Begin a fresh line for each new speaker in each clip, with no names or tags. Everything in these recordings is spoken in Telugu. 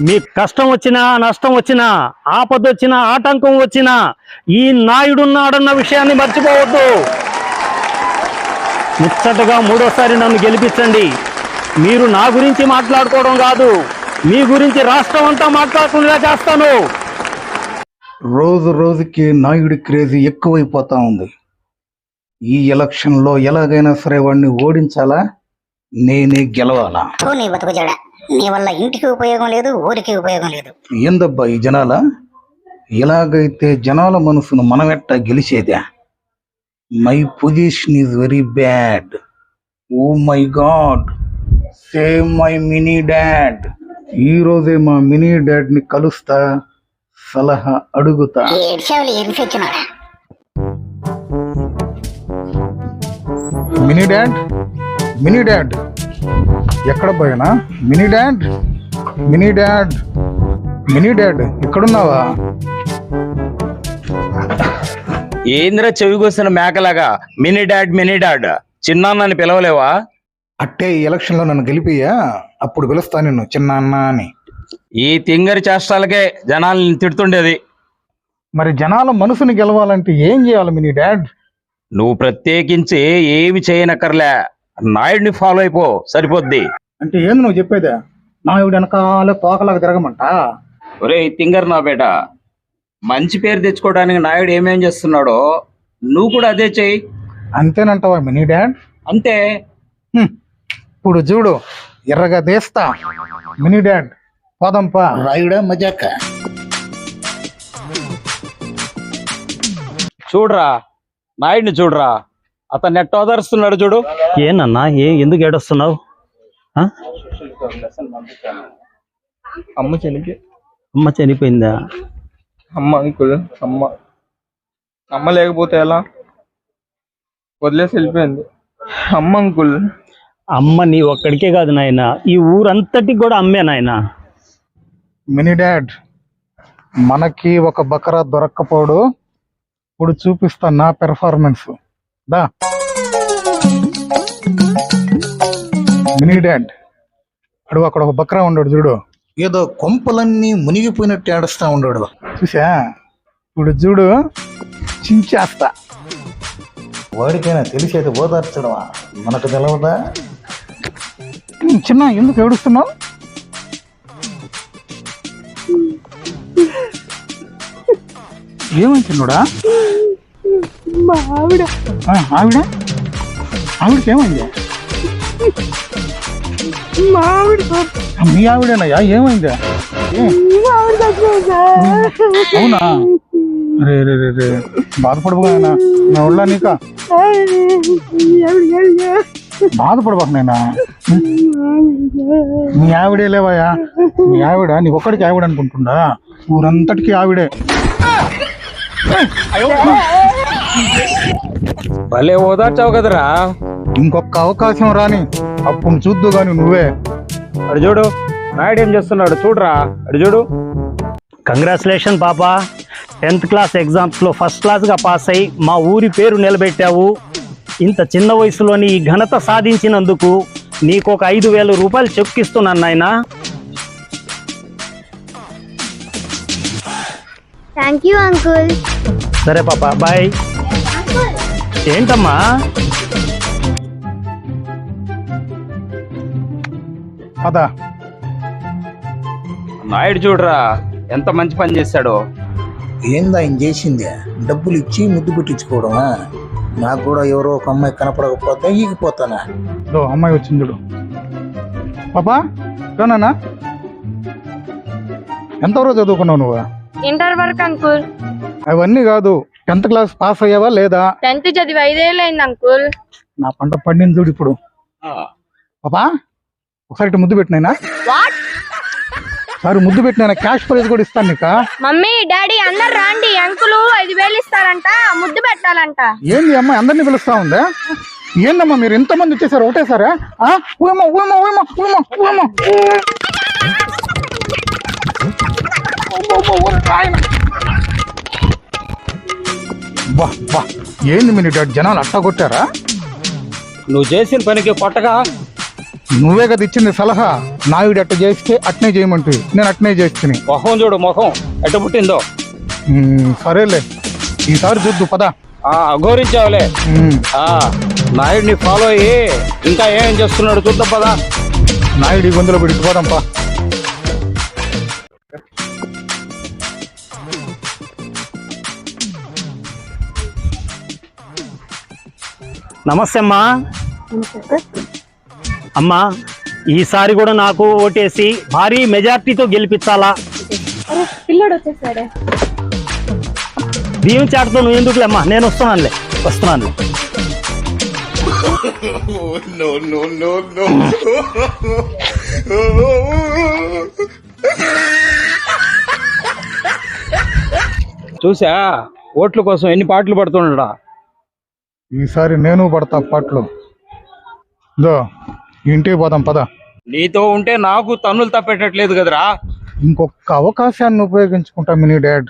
మీకు కష్టం వచ్చినా నష్టం వచ్చినా ఆపద వచ్చినా ఆటంకం వచ్చినా ఈ నాయుడున్నాడన్న విషయాన్ని మర్చిపోవద్దు. ముచ్చటగా మూడోసారి నన్ను గెలిపించండి. మీరు నా గురించి మాట్లాడుకోవడం కాదు, మీ గురించి రాష్ట్రం అంతా మాట్లాడుకునేలా చేస్తాను.
రోజు రోజుకి నాయుడి క్రేజీ ఎక్కువైపోతా ఉంది. ఈ ఎలక్షన్లో ఎలాగైనా సరే వాడిని ఓడించాలా, నేనే గెలవాలా.
నీ బతుకుజాడ, నీ వల్ల ఇంటికి ఉపయోగం లేదు, ఊరికి ఉపయోగం లేదు.
ఏందబ్బా ఈ జనాల, ఎలాగైతే జనాల మనసును మనమెట్టా గెలిచేదా? My position is very bad. Oh my god, same my mini dad. ఈ రోజే మా మినీ డాడ్ ని కలుస్తా, సలహా అడుగుతా. మినీ డాడ్, మినీ డాడ్ ఎక్కడ పోయినా? Mini dad, mini dad, mini dad ఎక్కడున్నావా?
ఏంద్రా చెవి కోసిన మేకలాగా మినీ డాడ్ చిన్నాన్నని పిలవలేవా?
అట్టే ఈ ఎలక్షన్ లో నన్ను గెలిపియా, అప్పుడు పిలుస్తా నిన్ను చిన్న అన్న అని.
ఈ తింగరి చేష్టాలకే జనాల్ని తిడుతుండేది.
మరి జనాల మనసుని గెలవాలంటే ఏం చేయాలి మినీ డాడ్?
నువ్వు ప్రత్యేకించి ఏమి చేయనక్కర్లే, నాయుడిని ఫాలో అయిపో సరిపోద్ది.
అంటే ఏంది నువ్వు చెప్పేదా? నాయుడు వెనకాల తోకలాగా తిరగమంట?
ఒరే తింగర్ నా బేట, మంచి పేరు తెచ్చుకోవడానికి నాయుడు ఏమేం చేస్తున్నాడో నువ్వు కూడా అదే చెయ్యి.
అంతేనంటావా మినీ డాడ్?
అంతే.
ఇప్పుడు చూడు, ఎర్రగా తీస్తా. మినీ డాడ్ పోదంపా. రాయుడా మజాక.
చూడరా నాయుడిని చూడరా, అతను నెట్ ఓదరుస్తున్నాడు చూడు.
ఏనన్నా ఎందుకు ఏడుస్తున్నావు? అమ్మ చనిపోయిందా?
అంకుల్ అమ్మ లేకపోతే ఎలా? వదిలేసి వెళ్ళిపోయింది అంకుల్.
అమ్మ నీ ఒక్కడికే కాదు నాయన, ఈ ఊరంతటికి కూడా అమ్మే నాయన.
మినీ డాడ్, మనకి ఒక బకరా దొరక్కపోడు. ఇప్పుడు చూపిస్తా నా పెర్ఫార్మెన్స్. దా మినీ డాడ్, అడుగు అక్కడ ఒక బకరా ఉన్నాడు చూడు, ఏదో కొంపలన్నీ మునిగిపోయినట్టు ఏడుస్తా ఉన్నాడు. చూసా? ఇప్పుడు చూడు, చించేస్తా. వాడికైనా తెలిసేది ఓదార్చడమా, మనకు తెలవదా? చిన్న ఎందుకు ఏడుస్తున్నావు? ఏమని చిన్నడా? ఆవిడ ఆవిడకి ఏమైంది? మీ ఆవిడేనయ్యా? ఏమైందా? అవునా? రే రే రే రే బాధపడబోనా నా ఒళ్ళ నీక? బాధపడబాక నేనా? మీ ఆవిడే లేవయ్యా? మీ ఆవిడ నీకు ఒక్కడికి ఆవిడ అనుకుంటుండా? ఊరంతటికి ఆవిడే.
భలే ఓదార్చావు కదరా.
ఇంకొక అవకాశం రాని, అప్పుడు చూద్దు గాని నువ్వే.
అడు చూడు నాయుడు ఏం చేస్తున్నాడు చూడరా, అడు చూడు.
కంగ్రాచులేషన్ పాపా, 10th క్లాస్ ఎగ్జామ్స్లో ఫస్ట్ క్లాస్గా పాస్ అయ్యి మా ఊరి పేరు నిలబెట్టావు. ఇంత చిన్న వయసులోని ఈ ఘనత సాధించినందుకు నీకు ఒక 5,000 రూపాయలు చెక్ ఇస్తున్నాను నాయనా.
Thank you uncle.
సరే పాపా, బాయ్. ఏంటమ్మా?
పదా.
నాయుడు చూడరా ఎంత మంచి పని చేశాడో.
ఏందా ఆయన చేసింది? డబ్బులు ఇచ్చి ముద్దు పెట్టించుకోవడమా? నాకు కూడా ఎవరో ఒక అమ్మాయి కనపడకపోతే ఈగిపోతానా? అమ్మాయి వచ్చింది చూడు. పాపా రానా? ఎంతవరకు చదువుకున్నావు నువ్వు?
ఇంటర్ వరకు అంకుల్.
అవన్నీ కాదు, 10th క్లాస్ పాస్ అయ్యావా లేదా?
10th చదివి 5 ఏళ్ళు అయింది అంకుల్.
నా పంట పండింది చూడు ఇప్పుడు. పాపా ఒకసారి ఇటు ముద్దు పెట్టినైనా? సారి ముద్దు పెట్టినా, క్యాష్ ప్రైజ్ కూడా ఇస్తాను నీకు.
మమ్మీ డాడీ అందరు రాండి, అంకుల్ 5,000 ఇస్తారంట, ముద్దు పెట్టాలంట.
ఏంది అమ్మ అందరినీ పిలుస్తా ఉందా? ఏందమ్మా మీరు ఎంతమంది వచ్చేసారు ఒకటేసారా? ఏంది మినీ డాడ్, జనాలు అట్టా కొట్టారా?
నువ్వు చేసిన పనికి కొట్టగా
నువ్వే కదా ఇచ్చింది సలహా, నాయుడు అట్ట చేస్తే అట్నే చేయమంటే నేను అట్నే చేస్తుంది.
మొహం చూడు, మొహం ఎట్ట పుట్టిందో.
సరేలే, ఈసారి చూద్దు పద.
అఘోరించావులే. నాయుడిని ఫాలో అయ్యి ఇంకా ఏం చేస్తున్నాడు చూద్దాం పదా.
నాయుడు ఈ గొంతులో పెడికి పోదాంపా.
నమస్తే అమ్మా. అమ్మా, ఈసారి కూడా నాకు ఓటేసి భారీ మెజార్టీతో గెలిపించాలా?
పిల్లడు వచ్చేసాడే.
బియ్యం చాటుతో నువ్వు ఎందుకులే అమ్మా, నేను వస్తున్నానులే.
చూసా ఓట్ల కోసం ఎన్ని పాటలు పడుతున్నాడా.
ఈసారి నేను పడతా పాటలు. ఇంటికి పోదాం పద.
నీతో ఉంటే నాకు తన్నులు తప్పేటట్లేదు కదరా.
ఇంకొక అవకాశాన్ని ఉపయోగించుకుంటా మినీ డాడ్.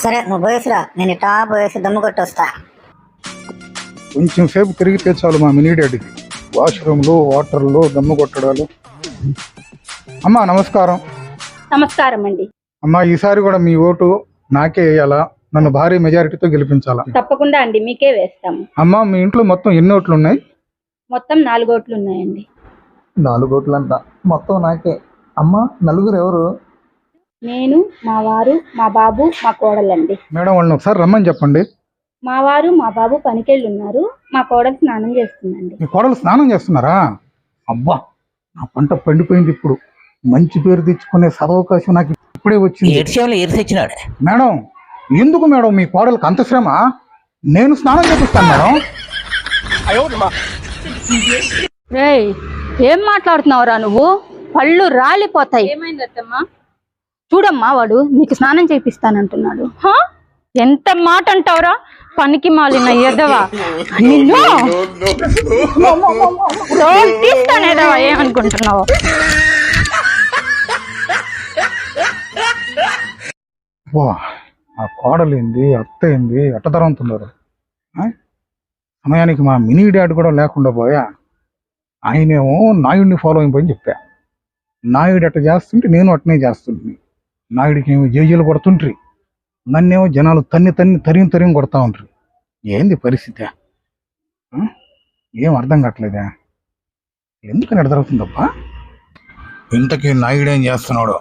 సరే నువ్వు పోయేసిరా, నేను ఇట్టా పోయేసి దమ్ము కొట్టొస్తా.
కొంచెం సేపు తిరిగితే చాలు మా మినీ డాడీకి. వాష్రూమ్లు, వాటర్లు, దమ్ము కొట్టడాలు. అమ్మా నమస్కారం.
నమస్కారం అండి.
అమ్మా, ఈసారి కూడా మీ ఓటు నాకే వేయాలా? నన్ను భారీ మెజారిటీతో గెలిపించాలా?
తప్పకుండా అండి, మీకే వేస్తాము.
అమ్మా, మీ ఇంట్లో మొత్తం ఎన్ని ఓట్లు ఉన్నాయి?
మొత్తం 4 ఓట్లు ఉన్నాయండి.
4 ఓట్లు అంట, మొత్తం నాకే. అమ్మా, నలుగురు ఎవరు?
నేను, మా వారు, మా బాబు, మా కోడలండి.
మేడం, వాళ్ళని ఒకసారి రమ్మని చెప్పండి.
మా వారు, మా బాబు పనికెళ్ళి ఉన్నారు. మా కోడలు స్నానం చేస్తుందండి.
మీ కోడలు స్నానం చేస్తున్నారా? అబ్బా, నా పంట పండిపోయింది. ఇప్పుడు మంచి పేరు తెచ్చుకునే సదవకాశం నాకు ఇప్పుడే వచ్చింది. మేడం, ఎందుకు మేడం మీ కోడలకు అంత శ్రమ? నేను స్నానం చేపిస్తాను మేడం.
రేయ్, ఏం మాట్లాడుతున్నావురా నువ్వు? పళ్ళు రాలిపోతాయి. ఏమైందమ్మా? చూడమ్మా, వాడు నీకు స్నానం చేపిస్తానంటున్నాడు. ఎంత మాట అంటావురా, పనికి మాలిన ఎదవా. నిన్ను తీస్తానేదవా, ఏమనుకుంటున్నావు?
ఆ కోడలేంది, అత్త ఏంది, ఎట్ట తరంతున్నారు. సమయానికి మా మినీ డాడ్ కూడా లేకుండా పోయా. ఆయనేమో నాయుడిని ఫాలో అయిపోయి చెప్పా. నాయుడు అట్ట చేస్తుంటే నేను అట్నే చేస్తుంది. నాయుడికి ఏమో జేజీలు కొడుతుంట్రి, నన్నేమో జనాలు తరిం కొడతా ఉంటారు. ఏంది పరిస్థితి? ఏం అర్థం కావట్లేదా? ఎందుకని ఎడ జరుగుతుందప్పా? ఇంతకీ నాయుడు ఏం చేస్తున్నాడు?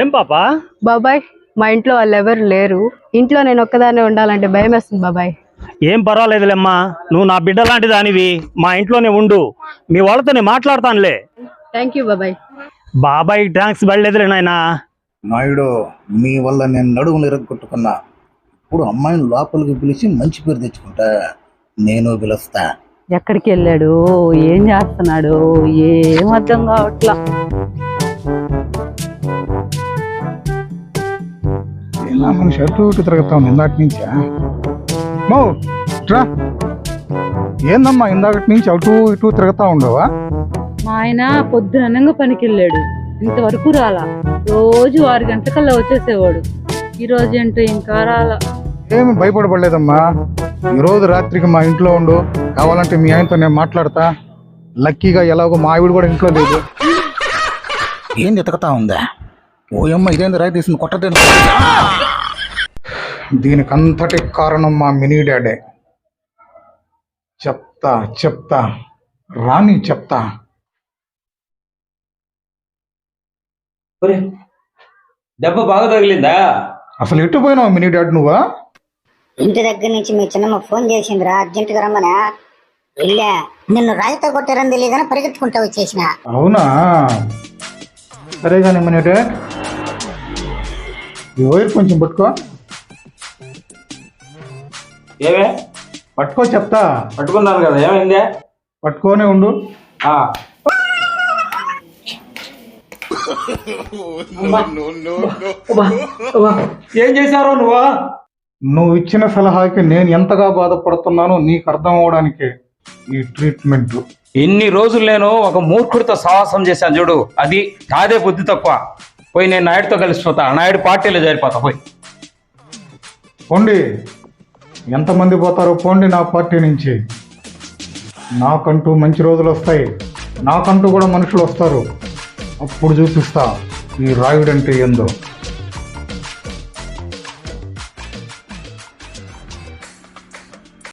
ఏం పాపా?
బాబాయ్, మా ఇంట్లో వాళ్ళు ఎవరు లేరు. ఇంట్లో నేను ఒక్కదాన్నే ఉండాలంటే భయం వేస్తుంది బాబాయ్.
ఏం పర్వాలేదులేమ్మా, నువ్వు నా బిడ్డ లాంటి దానివి. మా ఇంట్లోనే ఉండు, మీ వాళ్ళతో నేను మాట్లాడతానులే.
థ్యాంక్ యూ బాబాయ్.
బాబాయ్ థ్యాంక్స్ పడలేదులే నాయనా.
నాయుడు, మీ వల్ల నేను నడుములు ఇరగొట్టుకున్నా. ఇప్పుడు అమ్మాయిని లోపలికి పిలిచి మంచి పేరు తెచ్చుకుంటా. నేను పిలుస్తా.
ఎక్కడికి వెళ్ళాడు, ఏం చేస్తున్నాడు, ఏం అర్థం కావట్లా.
మన షర్టు ఇటు తిరుగుతా ఉంది ఇందాటి నుంచా. ఏందమ్మా ఇందాకటి నుంచి అటు ఇటు తిరుగుతా ఉండవా?
మా ఆయన పొద్దుననంగా పనికి వెళ్ళాడు, ఇంతవరకు రాలా. రోజు 6 గంటలకల్లా వచ్చేసేవాడు. ఈ రోజు ఏంటో ఇంకా రాలా.
ఏమి భయపడలేదమ్మా, ఈరోజు రాత్రికి మా ఇంట్లో ఉండు. కావాలంటే మీ ఆయనతో నేను మాట్లాడతా. లక్కీగా ఎలాగో మా ఆవిడ కూడా ఇంట్లో లేదు. ఏంది ఎతకతా ఉందా? ఓయమ్మ, ఇదేంది రాయి తీసింది కొట్టదే. దీనికంతటి కారణం మా మినీ డాడే. చెప్తా రాని చెప్తా.
దెబ్బ బాగా తగిలిందా?
అసలు ఎటు పోయినావు మినీ డాడ్ నువ్వా?
ఇంటి దగ్గర నుంచి మీ చిన్నమ్మ ఫోన్ చేసిందిరా, అర్జెంటుగా రమ్మనా. వెళ్ళా, నిన్ను రాయితో కొట్టారని తెలియగానే పరిగెత్తుకుంటా వచ్చేసిన.
అవునా, సరే కానీ మినీ డాడ్, ఈ వైర్ కొంచెం పట్టుకో.
ఏమే
పట్టుకో, చెప్తా.
పట్టుకున్నాను కదా, ఏమైందే?
పట్టుకోనే ఉండు.
ఏం చేశారో నువ్వా?
నువ్వు ఇచ్చిన సలహాకి నేను ఎంతగా బాధపడుతున్నానో నీకు అర్థం అవడానికి ఈ ట్రీట్మెంట్.
ఇన్ని రోజులు నేను ఒక మూర్ఖుడితో సాహసం చేశాను చూడు, అది కాదే బుద్ధి తక్కువ. పోయి నేను నాయుడితో కలిసిపోతా, నాయుడు పార్టీలో చేరిపోతా. పోయి
పోండి, ఎంతమంది పోతారో పోండి నా పార్టీ నుంచి. నాకంటూ మంచి రోజులు వస్తాయి. నాకంటూ కూడా మనుషులు వస్తారు. అప్పుడు చూపిస్తా ఈ రాయుడంటే ఏందో.